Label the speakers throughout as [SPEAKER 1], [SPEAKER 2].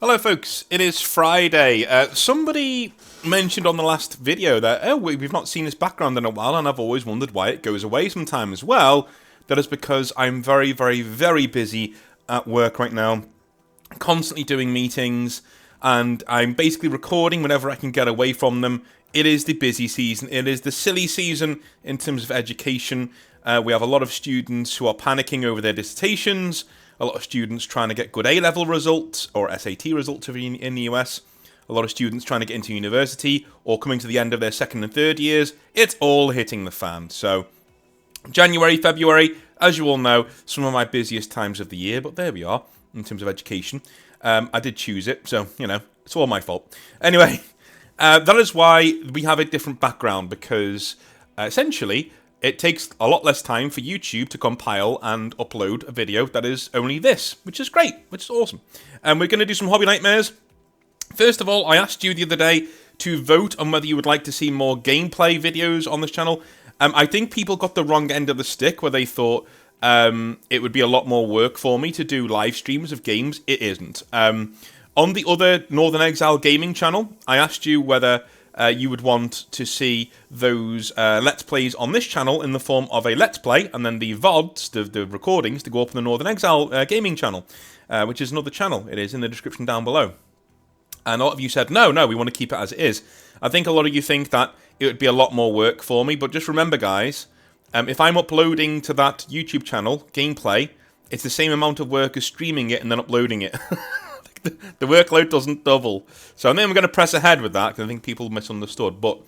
[SPEAKER 1] Hello folks, it is Friday. Somebody mentioned on the last video that, we've not seen this background in a while, and I've always wondered why it goes away sometimes. Well, that is because I'm very, very, very busy at work right now, constantly doing meetings, and I'm basically recording whenever I can get away from them. It is the busy season, it is the silly season in terms of education. We have a lot of students who are panicking over their dissertations, a lot of students trying to get good A-level results, or SAT results in the US, a lot of students trying to get into university, or coming to the end of their second and third years. It's all hitting the fan. So, January, February, as you all know, some of my busiest times of the year, but there we are, in terms of education. I did choose it, so, it's all my fault. Anyway, that is why we have a different background, because, essentially, it takes a lot less time for YouTube to compile and upload a video that is only this, which is great, which is awesome. And we're going to do some hobby nightmares. First of all, I asked you the other day to vote on whether you would like to see more gameplay videos on this channel. I think people got the wrong end of the stick where they thought it would be a lot more work for me to do live streams of games. It isn't. On the other Northern Exile gaming channel, I asked you whether you would want to see those Let's Plays on this channel in the form of a Let's Play, and then the VODs, the recordings, to go up on the Northern Exile gaming channel, which is another channel. It is in the description down below. And a lot of you said, no, we want to keep it as it is. I think a lot of you think that it would be a lot more work for me, but just remember, guys, if I'm uploading to that YouTube channel, gameplay, it's the same amount of work as streaming it and then uploading it. The workload doesn't double. So I think I'm going to press ahead with that, because I think people misunderstood. But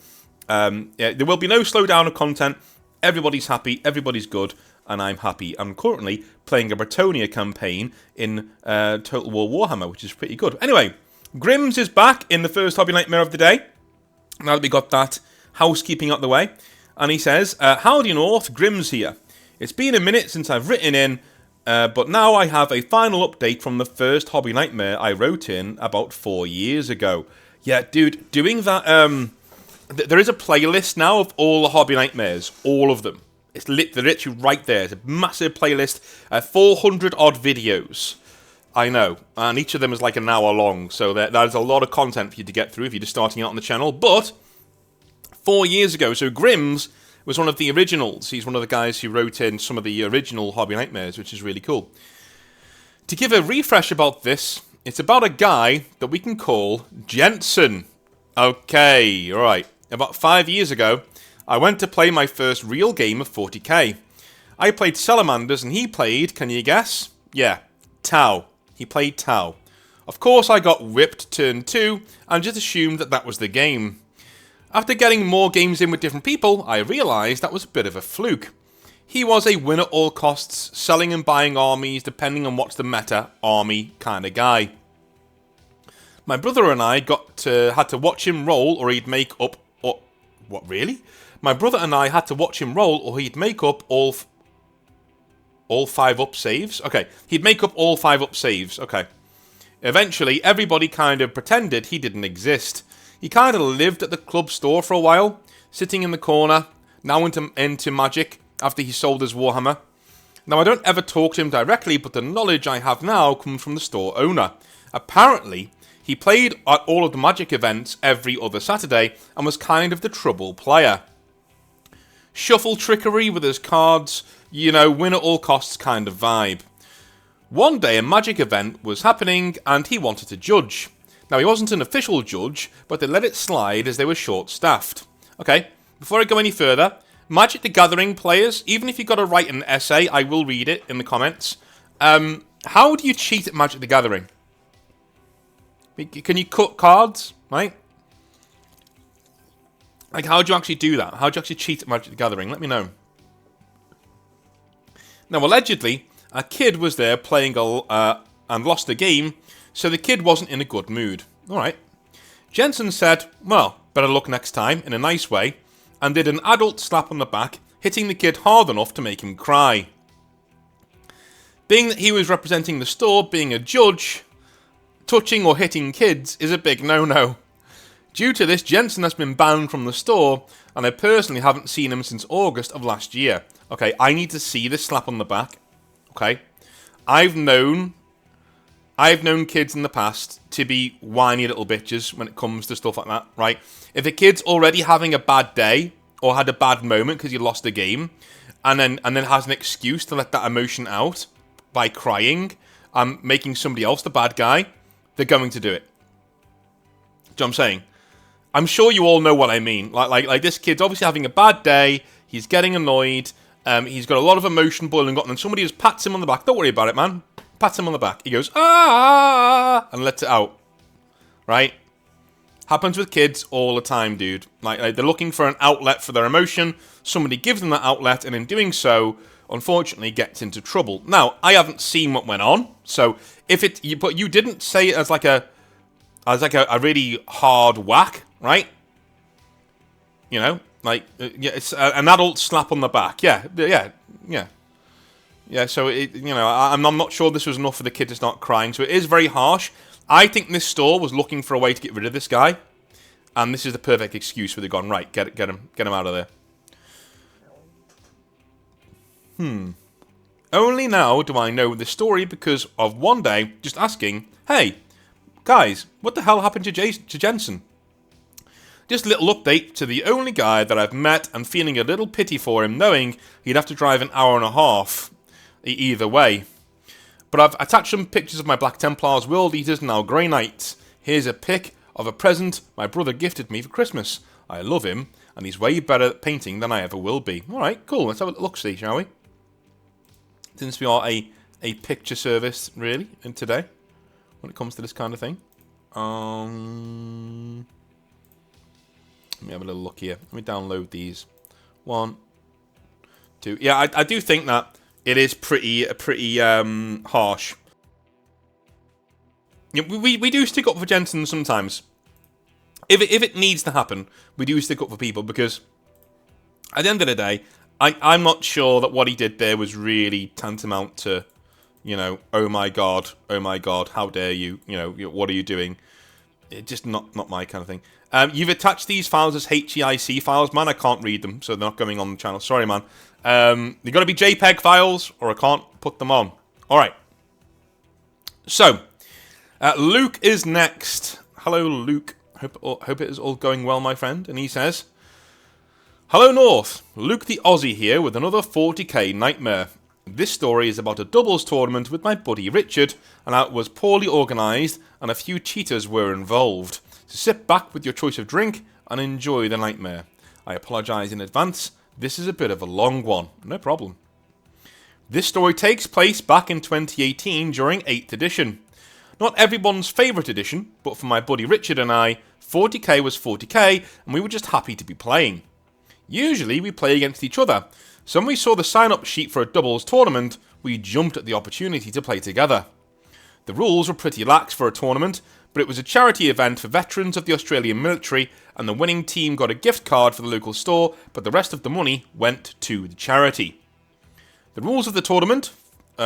[SPEAKER 1] yeah, there will be no slowdown of content. Everybody's happy, everybody's good, and I'm happy. I'm currently playing a Bretonia campaign in Total War Warhammer, which is pretty good. Anyway, Grims is back in the first Hobby Nightmare of the day. Now that we got that housekeeping out the way. And he says, howdy North, Grims here. It's been a minute since I've written in, but now I have a final update from the first Hobby Nightmare I wrote in about 4 years ago. Yeah, dude, doing that, there is a playlist now of all the Hobby Nightmares, all of them. They're literally right there. It's a massive playlist, 400 odd videos. I know, and each of them is like an hour long, so that is a lot of content for you to get through if you're just starting out on the channel. But 4 years ago, so Grims was one of the originals. He's one of the guys who wrote in some of the original Hobby Nightmares, which is really cool. To give a refresh about this, it's about a guy that we can call Jensen. Okay, alright. About 5 years ago, I went to play my first real game of 40k. I played Salamanders and he played, can you guess? Yeah, Tau. He played Tau. Of course I got whipped turn 2 and just assumed that was the game. After getting more games in with different people, I realised that was a bit of a fluke. He was a win at all costs, selling and buying armies depending on what's the meta army kind of guy. My brother and I had to watch him roll or he'd make up... what, really? My brother and I had to watch him roll or he'd make up all 5 up saves? Okay, he'd make up all 5 up saves, okay. Eventually, everybody kind of pretended he didn't exist. He kind of lived at the club store for a while, sitting in the corner, now into Magic, after he sold his Warhammer. Now, I don't ever talk to him directly, but the knowledge I have now comes from the store owner. Apparently, he played at all of the Magic events every other Saturday, and was kind of the trouble player. Shuffle trickery with his cards, win at all costs kind of vibe. One day a Magic event was happening, and he wanted to judge. Now, he wasn't an official judge, but they let it slide as they were short-staffed. Okay, before I go any further, Magic the Gathering players, even if you've got to write an essay, I will read it in the comments. How do you cheat at Magic the Gathering? Can you cut cards, right? Like, how do you actually do that? How do you actually cheat at Magic the Gathering? Let me know. Now, allegedly, a kid was there playing and lost the game, so the kid wasn't in a good mood. Alright. Jensen said, well, better luck next time, in a nice way, and did an adult slap on the back, hitting the kid hard enough to make him cry. Being that he was representing the store, being a judge, touching or hitting kids is a big no-no. Due to this, Jensen has been banned from the store, and I personally haven't seen him since August of last year. Okay, I need to see this slap on the back. Okay. I've known I've known kids in the past to be whiny little bitches when it comes to stuff like that, right? If a kid's already having a bad day or had a bad moment because you lost a game, and then has an excuse to let that emotion out by crying and making somebody else the bad guy, they're going to do it. Do you know what I'm saying? I'm sure you all know what I mean. Like this kid's obviously having a bad day. He's getting annoyed. He's got a lot of emotion boiling up, and then somebody just pats him on the back. Don't worry about it, man. Pats him on the back. He goes, ah, and lets it out. Right? Happens with kids all the time, dude. Like they're looking for an outlet for their emotion. Somebody gives them that outlet, and in doing so, unfortunately, gets into trouble. Now, I haven't seen what went on, so but you didn't say it as like a really hard whack, right? You know, like yeah, it's an adult slap on the back. Yeah. So I'm not sure this was enough for the kid to start crying. So it is very harsh. I think this store was looking for a way to get rid of this guy, and this is the perfect excuse where they've gone, right, get him out of there. Only now do I know this story because of one day just asking, hey, guys, what the hell happened to Jensen? Just a little update to the only guy that I've met and feeling a little pity for him, knowing he'd have to drive an hour and a half either way. But I've attached some pictures of my Black Templars, World Eaters, and now Grey Knights. Here's a pic of a present my brother gifted me for Christmas. I love him, and he's way better at painting than I ever will be. Alright, cool, let's have a look-see, shall we? Since we are a picture service, really, in today, when it comes to this kind of thing. Let me have a little look here. Let me download these. 1, 2. Yeah, I do think that it is pretty harsh. Yeah, we do stick up for Jensen sometimes. If it needs to happen, we do stick up for people because at the end of the day, I'm not sure that what he did there was really tantamount to, oh my god, how dare you, what are you doing? It's just not my kind of thing. You've attached these files as HEIC files, man. I can't read them, so they're not going on the channel. Sorry, man. They've got to be JPEG files, or I can't put them on. All right. So, Luke is next. Hello, Luke. Hope it is all going well, my friend. And he says, hello, North. Luke the Aussie here with another 40k nightmare. This story is about a doubles tournament with my buddy Richard, and how it was poorly organised and a few cheaters were involved. So sit back with your choice of drink and enjoy the nightmare. I apologise in advance, this is a bit of a long one, no problem. This story takes place back in 2018 during 8th edition. Not everyone's favourite edition, but for my buddy Richard and I, 40k was 40k and we were just happy to be playing. Usually we play against each other, so when we saw the sign-up sheet for a doubles tournament, we jumped at the opportunity to play together. The rules were pretty lax for a tournament, but it was a charity event for veterans of the Australian military, and the winning team got a gift card for the local store, but the rest of the money went to the charity. The rules of the tournament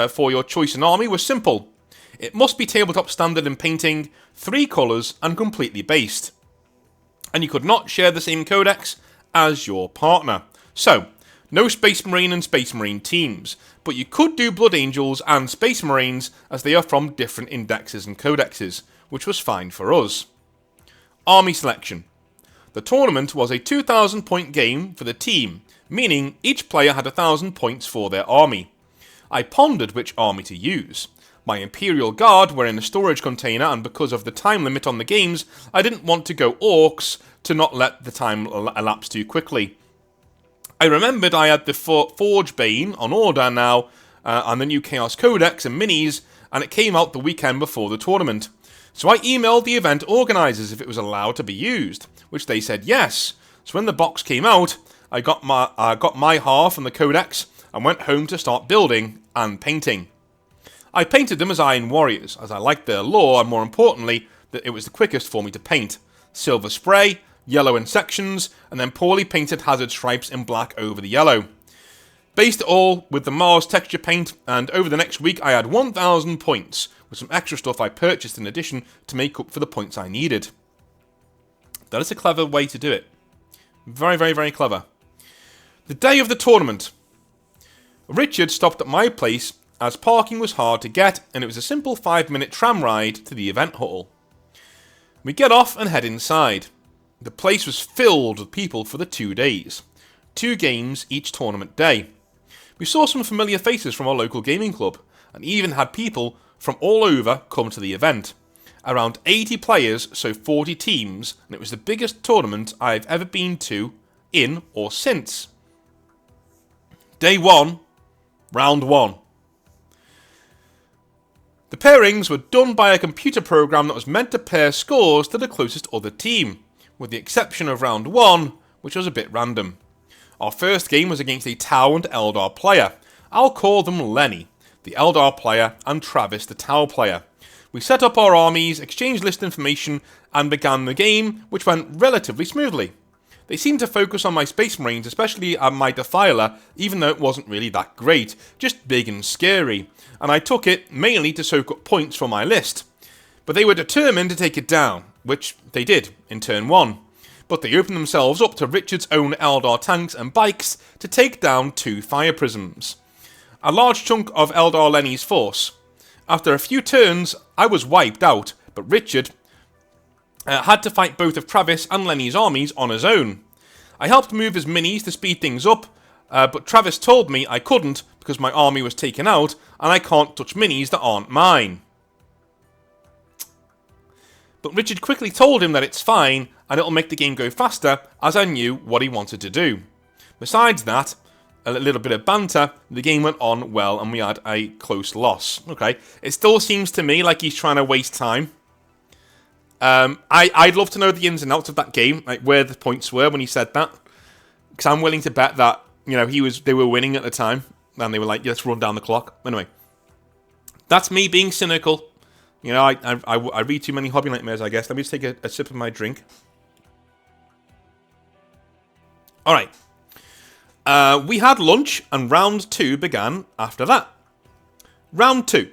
[SPEAKER 1] for your choice in army were simple. It must be tabletop standard in painting, 3 colours, and completely based. And you could not share the same codex as your partner. So, no Space Marine and Space Marine teams, but you could do Blood Angels and Space Marines as they are from different indexes and codexes, which was fine for us. Army selection. The tournament was a 2,000 point game for the team, meaning each player had 1,000 points for their army. I pondered which army to use. My Imperial Guard were in a storage container, and because of the time limit on the games, I didn't want to go Orcs to not let the time elapse too quickly. I remembered I had the Forge Bane on order now, and the new Chaos Codex and minis, and it came out the weekend before the tournament. So I emailed the event organisers if it was allowed to be used, which they said yes. So when the box came out, I got my half and the Codex, and went home to start building and painting. I painted them as Iron Warriors, as I liked their lore, and more importantly, that it was the quickest for me to paint. Silver spray, yellow in sections, and then poorly painted hazard stripes in black over the yellow. Based it all with the Mars texture paint, and over the next week I had 1,000 points, with some extra stuff I purchased in addition to make up for the points I needed. That is a clever way to do it. Very, very, very clever. The day of the tournament. Richard stopped at my place as parking was hard to get and it was a simple 5-minute tram ride to the event hall. We get off and head inside. The place was filled with people for the 2 days. 2 games each tournament day. We saw some familiar faces from our local gaming club, and even had people from all over come to the event. Around 80 players, so 40 teams, and it was the biggest tournament I've ever been to in or since. Day 1, round 1. The pairings were done by a computer program that was meant to pair scores to the closest other team, with the exception of round 1, which was a bit random. Our first game was against a Tau and Eldar player. I'll call them Lenny, the Eldar player, and Travis, the Tau player. We set up our armies, exchanged list information, and began the game, which went relatively smoothly. They seemed to focus on my Space Marines, especially my Defiler, even though it wasn't really that great, just big and scary, and I took it mainly to soak up points for my list. But they were determined to take it down, which they did in turn 1. But they opened themselves up to Richard's own Eldar tanks and bikes to take down 2 fire prisms. A large chunk of Eldar Lenny's force. After a few turns, I was wiped out, but Richard had to fight both of Travis and Lenny's armies on his own. I helped move his minis to speed things up, but Travis told me I couldn't because my army was taken out, and I can't touch minis that aren't mine. But Richard quickly told him that it's fine, and it'll make the game go faster, as I knew what he wanted to do. Besides that, a little bit of banter, the game went on well, and we had a close loss. Okay, it still seems to me like he's trying to waste time. I'd love to know the ins and outs of that game, like where the points were when he said that, because I'm willing to bet that they were winning at the time, and they were like, let's run down the clock. Anyway, that's me being cynical. I read too many hobby nightmares, I guess. Let me just take a sip of my drink. All right. We had lunch, and round 2 began after that. Round 2.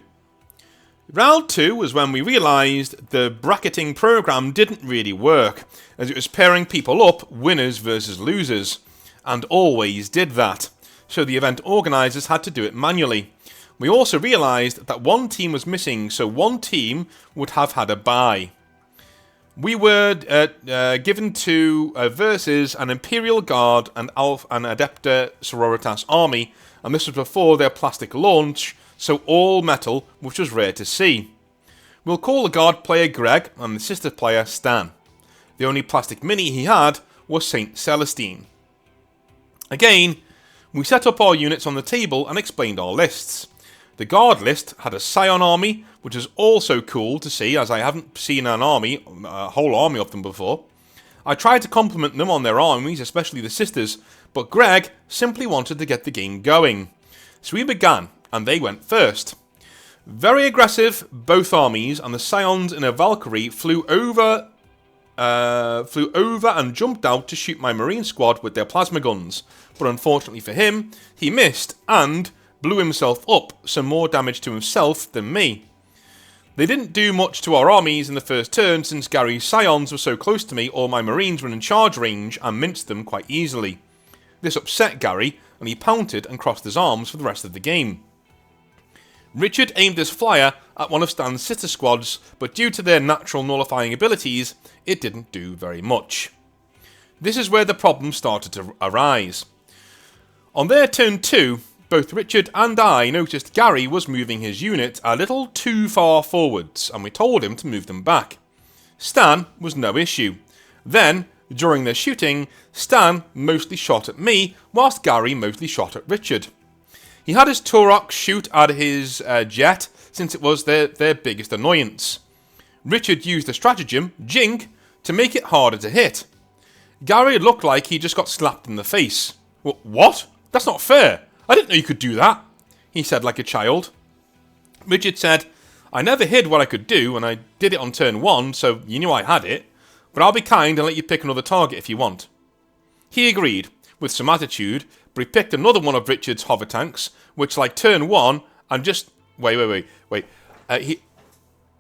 [SPEAKER 1] Round 2 was when we realised the bracketing program didn't really work, as it was pairing people up, winners versus losers, and always did that, so the event organisers had to do it manually. We also realised that one team was missing, so one team would have had a bye. We were given to versus an Imperial Guard and Adepta Sororitas army, and this was before their plastic launch, so all metal, which was rare to see. We'll call the Guard player Greg and the Sister player Stan. The only plastic mini he had was Saint Celestine. Again, we set up our units on the table and explained our lists. The Guard list had a Scion army, which was also cool to see, as I haven't seen a whole army of them before. I tried to compliment them on their armies, especially the Sisters, but Greg simply wanted to get the game going. So we began, and they went first. Very aggressive, both armies, and the Scions in a Valkyrie flew over and jumped out to shoot my Marine squad with their plasma guns, but unfortunately for him, he missed and blew himself up, so more damage to himself than me. They didn't do much to our armies in the first turn, since Gary's Scions were so close to me, all my Marines were in charge range and minced them quite easily. This upset Gary, and he pouted and crossed his arms for the rest of the game. Richard aimed his flyer at one of Stan's sister squads, but due to their natural nullifying abilities, it didn't do very much. This is where the problem started to arise. On their turn 2, both Richard and I noticed Gary was moving his unit a little too far forwards, and we told him to move them back. Stan was no issue. Then, during their shooting, Stan mostly shot at me, whilst Gary mostly shot at Richard. He had his Turok shoot at his jet, since it was their biggest annoyance. Richard used a stratagem, Jink, to make it harder to hit. Gary looked like he just got slapped in the face. What? That's not fair. I didn't know you could do that, he said like a child. Richard said, I never hid what I could do, and I did it on turn 1, so you knew I had it, but I'll be kind and let you pick another target if you want. He agreed, with some attitude, but he picked another one of Richard's hover tanks, which like turn 1, and just... Wait. He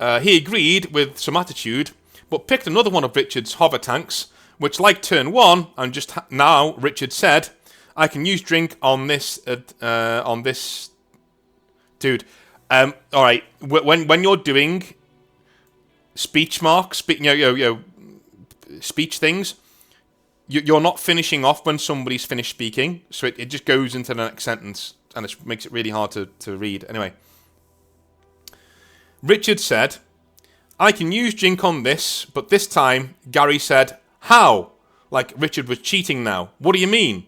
[SPEAKER 1] agreed with some attitude, but picked another one of Richard's hover tanks, which like turn 1, and just now Richard said, I can use drink on this Dude, all right. When you're doing speech marks, speech things, you're not finishing off when somebody's finished speaking, so it just goes into the next sentence, and it makes it really hard to read. Anyway, Richard said, I can use Jink on this, but this time Gary said, how? Like Richard was cheating now. What do you mean?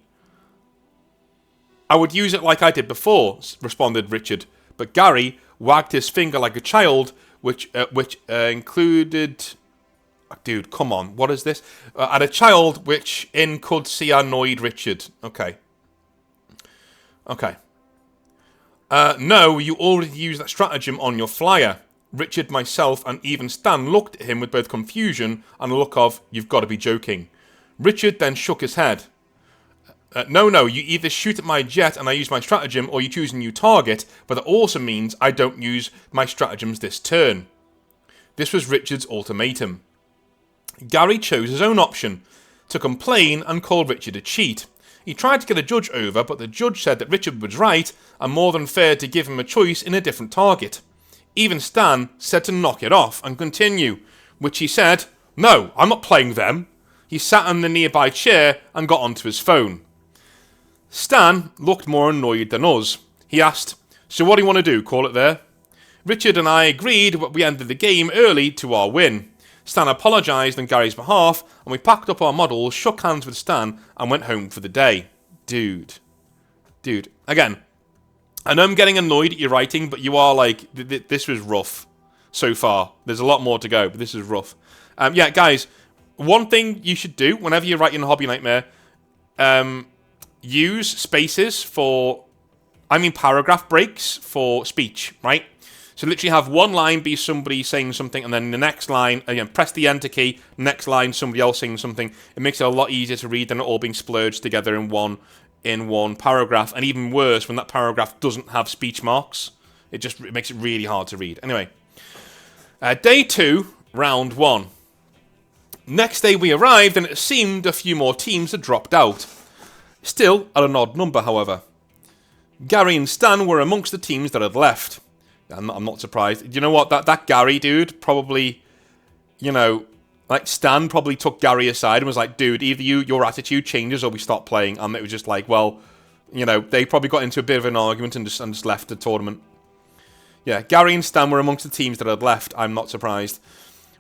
[SPEAKER 1] I would use it like I did before, responded Richard, but Gary wagged his finger like a child, which included... Dude, come on, what is this? At a child which in could see annoyed Richard. Okay. No, you already used that stratagem on your flyer. Richard, myself, and even Stan looked at him with both confusion and a look of, you've got to be joking. Richard then shook his head. No, you either shoot at my jet and I use my stratagem, or you choose a new target, but that also means I don't use my stratagems this turn. This was Richard's ultimatum. Gary chose his own option, to complain and call Richard a cheat. He tried to get a judge over, but the judge said that Richard was right, and more than fair to give him a choice in a different target. Even Stan said to knock it off and continue, which he said, no, I'm not playing them. He sat on the nearby chair and got onto his phone. Stan looked more annoyed than us. He asked, so what do you want to do, call it there? Richard and I agreed, but we ended the game early to our win. Stan apologised on Gary's behalf, and we packed up our models, shook hands with Stan, and went home for the day. Dude. Again, I know I'm getting annoyed at your writing, but you are like, this was rough so far. There's a lot more to go, but this is rough. Yeah, guys, one thing you should do whenever you're writing a Hobby Nightmare, use spaces for, paragraph breaks for speech, right? So literally have one line be somebody saying something, and then the next line, again, press the enter key, next line somebody else saying something. It makes it a lot easier to read than it all being splurged together in one paragraph, and even worse when that paragraph doesn't have speech marks. It makes it really hard to read. Anyway, day 2, round 1. Next day we arrived, and it seemed a few more teams had dropped out. Still at an odd number, however. Gary and Stan were amongst the teams that had left. I'm not surprised. You know what? That Gary dude probably, like Stan probably took Gary aside and was like, dude, either your attitude changes or we stop playing. And it was just like, well, they probably got into a bit of an argument and just left the tournament. Yeah, Gary and Stan were amongst the teams that had left. I'm not surprised.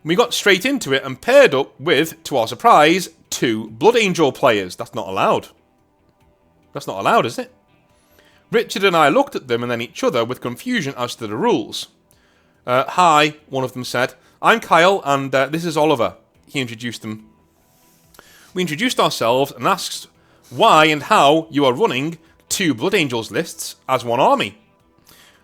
[SPEAKER 1] We got straight into it and paired up with, to our surprise, 2 Blood Angel players. That's not allowed. That's not allowed, is it? Richard and I looked at them and then each other with confusion as to the rules. Hi, one of them said. I'm Kyle, and this is Oliver. He introduced them. We introduced ourselves and asked why and how you are running 2 Blood Angels lists as one army.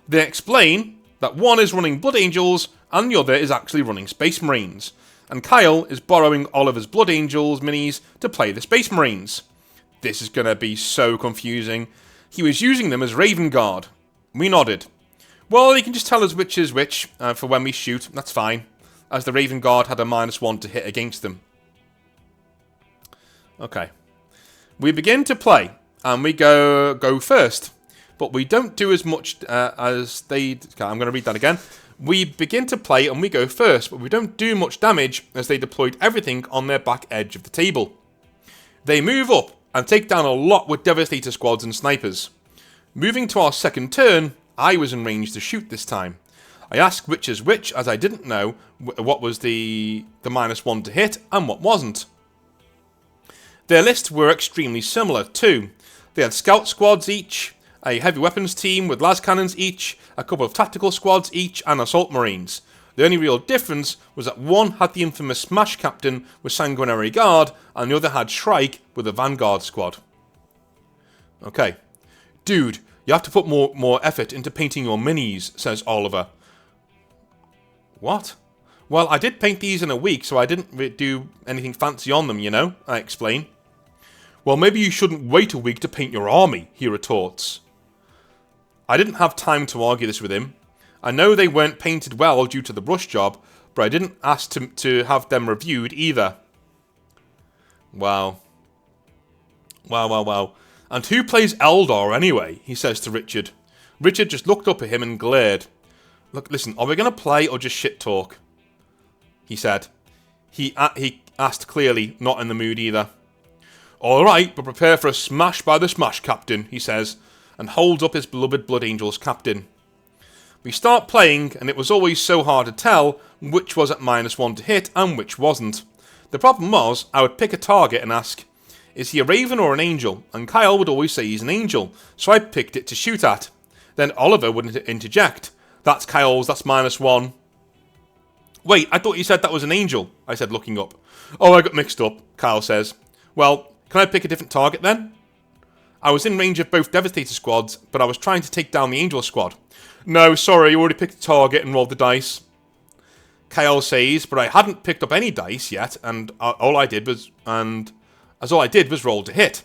[SPEAKER 1] They explain that one is running Blood Angels and the other is actually running Space Marines, and Kyle is borrowing Oliver's Blood Angels minis to play the Space Marines. This is going to be so confusing. He was using them as Raven Guard. We nodded. Well, you can just tell us which is which for when we shoot. That's fine, as the Raven Guard had a -1 to hit against them. Okay. We begin to play, and we go first. But we don't do as much as they... Okay, I'm going to read that again. We begin to play, and we go first, but we don't do much damage as they deployed everything on their back edge of the table. They move up and take down a lot with Devastator squads and snipers. Moving to our second turn, I was in range to shoot this time. I asked which is which, as I didn't know what was the -1 to hit and what wasn't. Their lists were extremely similar too. They had scout squads each, a heavy weapons team with las cannons each, a couple of tactical squads each, and assault marines. The only real difference was that one had the infamous Smash Captain with Sanguinary Guard, and the other had Shrike with a Vanguard squad. Okay. Dude, you have to put more effort into painting your minis, says Oliver. What? Well, I did paint these in a week, so I didn't do anything fancy on them, I explain. Well, maybe you shouldn't wait a week to paint your army, he retorts. I didn't have time to argue this with him. I know they weren't painted well due to the brush job, but I didn't ask to have them reviewed either. Wow. Wow. And who plays Eldar anyway? He says to Richard. Richard just looked up at him and glared. Look, listen, are we going to play or just shit talk? He said. He asked clearly, not in the mood either. All right, but prepare for a smash by the smash, Captain, he says, and holds up his beloved Blood Angels captain. We start playing, and it was always so hard to tell which was at -1 to hit and which wasn't. The problem was, I would pick a target and ask, is he a raven or an angel? And Kyle would always say he's an angel, so I picked it to shoot at. Then Oliver would interject. That's Kyle's, that's -1. Wait, I thought you said that was an angel, I said, looking up. Oh, I got mixed up, Kyle says. Well, can I pick a different target then? I was in range of both Devastator squads, but I was trying to take down the Angel squad. No, sorry, you already picked a target and rolled the dice. Kyle says, but I hadn't picked up any dice yet, and all I did was roll to hit.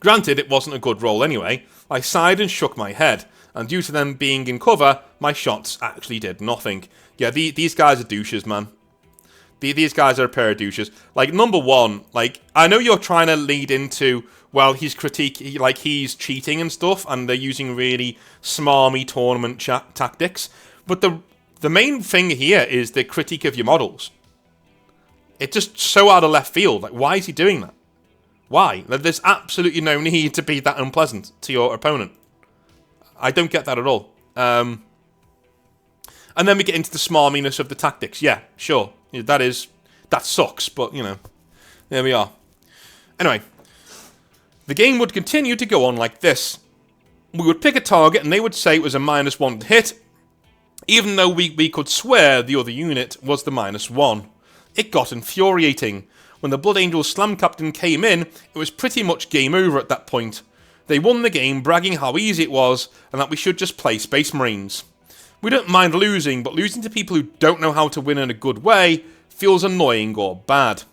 [SPEAKER 1] Granted, it wasn't a good roll anyway. I sighed and shook my head, and due to them being in cover, my shots actually did nothing. Yeah, these guys are douches, man. These guys are a pair of douches. Like, number one, like, I know you're trying to lead into, well, he's cheating and stuff, and they're using really smarmy tournament tactics, but the main thing here is the critique of your models. It's just so out of left field. Like, why is he doing that? Why? There's absolutely no need to be that unpleasant to your opponent. I don't get that at all. And then we get into the smarminess of the tactics. Yeah, sure. That sucks, but, you know, there we are. Anyway, the game would continue to go on like this. We would pick a target, and they would say it was a -1 to hit, even though we could swear the other unit was the -1. It got infuriating. When the Blood Angels Slam Captain came in, it was pretty much game over at that point. They won the game, bragging how easy it was, and that we should just play Space Marines. We don't mind losing, but losing to people who don't know how to win in a good way feels annoying or bad.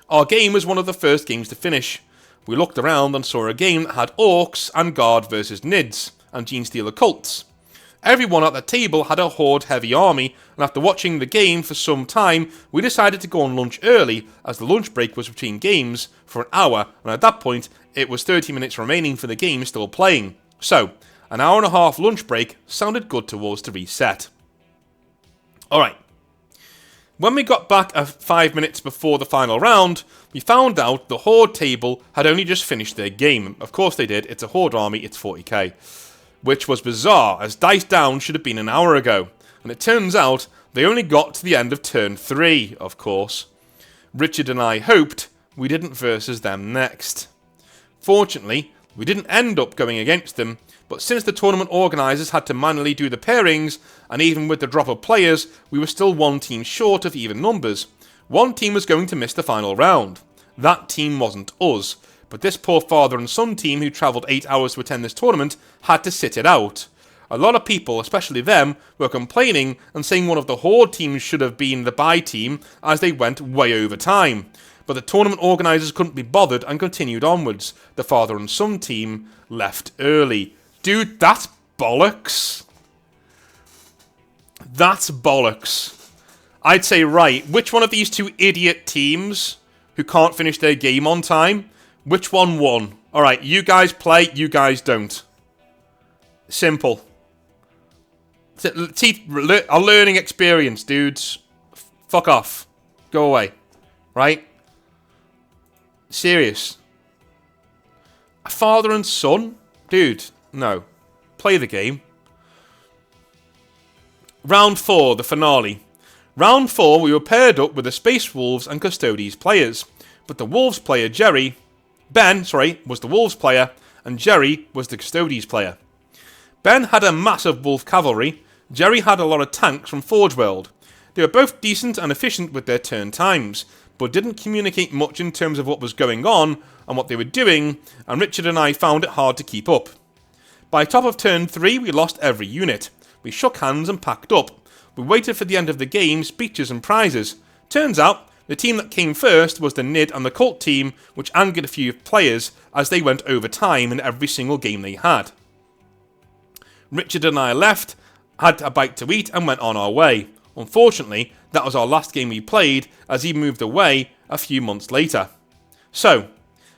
[SPEAKER 1] Our game was one of the first games to finish. We looked around and saw a game that had Orcs and Guard versus Nids, and Genestealer Cults. Everyone at the table had a Horde-heavy army, and after watching the game for some time, we decided to go on lunch early, as the lunch break was between games for an hour, and at that point, it was 30 minutes remaining for the game still playing. So, an hour and a half lunch break sounded good to us to reset. Alright. When we got back 5 minutes before the final round, we found out the Horde table had only just finished their game. Of course they did, it's a Horde army, it's 40k. Which was bizarre, as Dice Down should have been an hour ago. And it turns out they only got to the end of turn 3, of course. Richard and I hoped we didn't versus them next. Fortunately, we didn't end up going against them, but since the tournament organisers had to manually do the pairings, and even with the drop of players, we were still one team short of even numbers. One team was going to miss the final round. That team wasn't us, but this poor father and son team who travelled 8 hours to attend this tournament had to sit it out. A lot of people, especially them, were complaining and saying one of the Horde teams should have been the bye team as they went way over time. But the tournament organisers couldn't be bothered and continued onwards. The father and son team left early. Dude, that's bollocks. That's bollocks. I'd say, right, which one of these two idiot teams who can't finish their game on time, which one won? Alright, you guys play, you guys don't. Simple. A learning experience, dudes. Fuck off. Go away. Right? Serious. A father and son? Dude, no. Play the game. Round 4, the finale. Round 4, we were paired up with the Space Wolves and Custodes players. But the Wolves player, Ben, was the Wolves player, and Jerry was the Custodes player. Ben had a massive Wolf cavalry. Jerry had a lot of tanks from Forge World. They were both decent and efficient with their turn times, but didn't communicate much in terms of what was going on and what they were doing, and Richard and I found it hard to keep up. By top of turn 3, we lost every unit. We shook hands and packed up. We waited for the end of the game, speeches and prizes. Turns out, the team that came first was the Nid and the Cult team, which angered a few players as they went over time in every single game they had. Richard and I left, had a bite to eat, and went on our way. Unfortunately, that was our last game we played, as he moved away a few months later. So,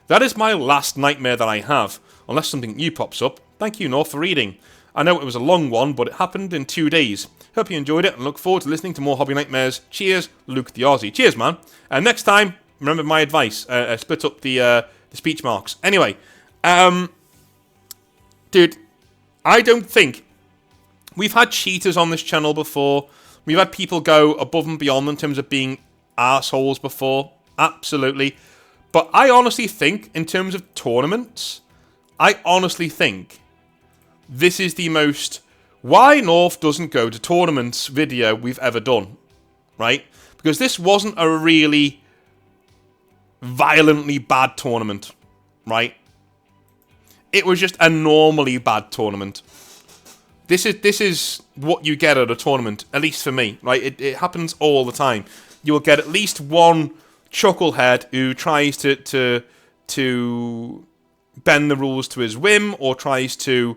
[SPEAKER 1] that is my last nightmare that I have. unless something new pops up. Thank you, North, for reading. I know it was a long one, but it happened in 2 days. Hope you enjoyed it and look forward to listening to more Hobby Nightmares. Cheers, Luke the Aussie. Cheers, man. Next time, remember my advice. Split up the speech marks. Anyway, dude, I don't think... We've had cheaters on this channel before. We've had people go above and beyond in terms of being assholes before. Absolutely. But I honestly think, in terms of tournaments, I honestly think this is the most why North doesn't go to tournaments video we've ever done. Right? Because this wasn't a really violently bad tournament. Right? It was just a normally bad tournament. This is what you get at a tournament, at least for me, right? It happens all the time. You will get at least one chucklehead who tries to bend the rules to his whim, or tries to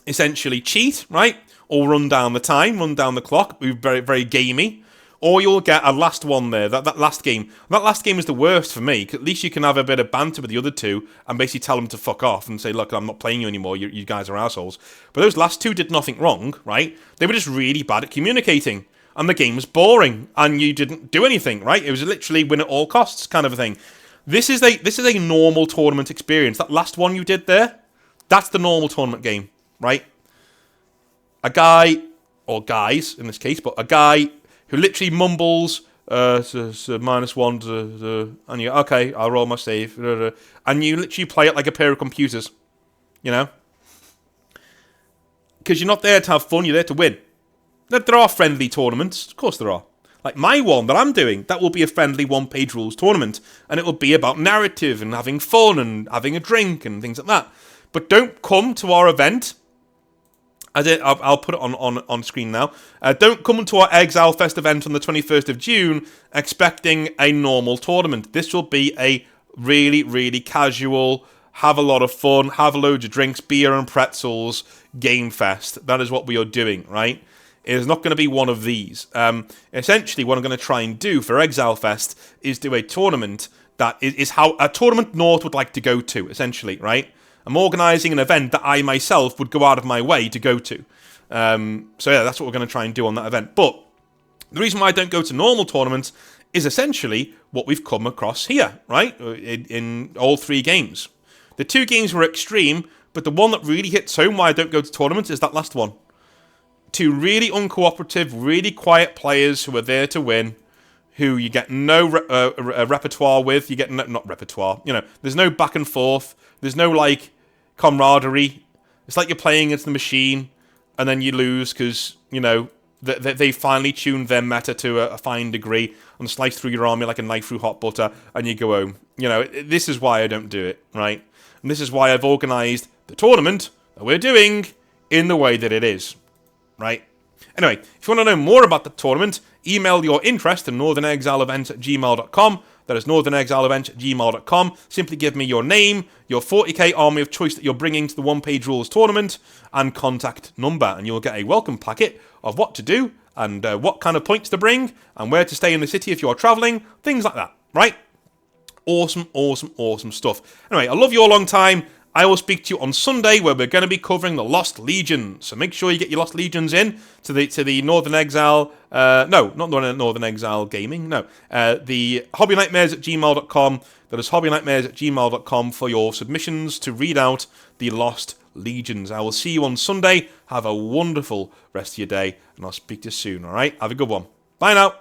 [SPEAKER 1] essentially cheat, right? Or run down the time, run down the clock, be very, very gamey. Or you'll get a last one there, that last game. That last game is the worst for me, 'cause at least you can have a bit of banter with the other two and basically tell them to fuck off and say, look, I'm not playing you anymore, you guys are assholes. But those last two did nothing wrong, right? They were just really bad at communicating, and the game was boring, and you didn't do anything, right? It was literally win at all costs kind of a thing. This is a normal tournament experience. That last one you did there, that's the normal tournament game, right? A guy, or guys in this case, but a guy who literally mumbles, -1, and you, okay, I'll roll my save, and you literally play it like a pair of computers, you know? Because you're not there to have fun, you're there to win. There are friendly tournaments, of course there are. Like my one that I'm doing, that will be a friendly one-page rules tournament, and it will be about narrative and having fun and having a drink and things like that. But don't come to our event. I'll put it on screen now. Don't come to our Exile Fest event on the 21st of June expecting a normal tournament. This will be a really, really casual, have a lot of fun, have loads of drinks, beer and pretzels game fest. That is what we are doing, right? It is not going to be one of these. Essentially, what I'm going to try and do for Exile Fest is do a tournament that is how a tournament North would like to go to, essentially, right? I'm organising an event that I myself would go out of my way to go to. So yeah, that's what we're going to try and do on that event. But the reason why I don't go to normal tournaments is essentially what we've come across here, right? In all 3 games. The 2 games were extreme, but the one that really hits home why I don't go to tournaments is that last one. 2 really uncooperative, really quiet players who are there to win, who you get no repertoire with. You get not repertoire, you know, there's no back and forth. There's no, like, camaraderie. It's like you're playing against the machine, and then you lose because, you know, they finally tuned their meta to a fine degree and slice through your army like a knife through hot butter, and you go home. You know, this is why I don't do it, right? And this is why I've organised the tournament that we're doing in the way that it is, right? Anyway, if you want to know more about the tournament, email your interest to northernexileevents@gmail.com. That is northernexileevents@gmail.com. Simply give me your name, your 40k army of choice that you're bringing to the one-page rules tournament, and contact number, and you'll get a welcome packet of what to do, and what kind of points to bring, and where to stay in the city if you're travelling, things like that, right? Awesome, awesome, awesome stuff. Anyway, I love you all long time. I will speak to you on Sunday, where we're going to be covering the Lost Legion. So make sure you get your Lost Legions in to the Northern Exile. No, not Northern Exile Gaming. No, the hobbynightmares@gmail.com. That is hobbynightmares@gmail.com for your submissions to read out the Lost Legions. I will see you on Sunday. Have a wonderful rest of your day, and I'll speak to you soon. All right, have a good one. Bye now.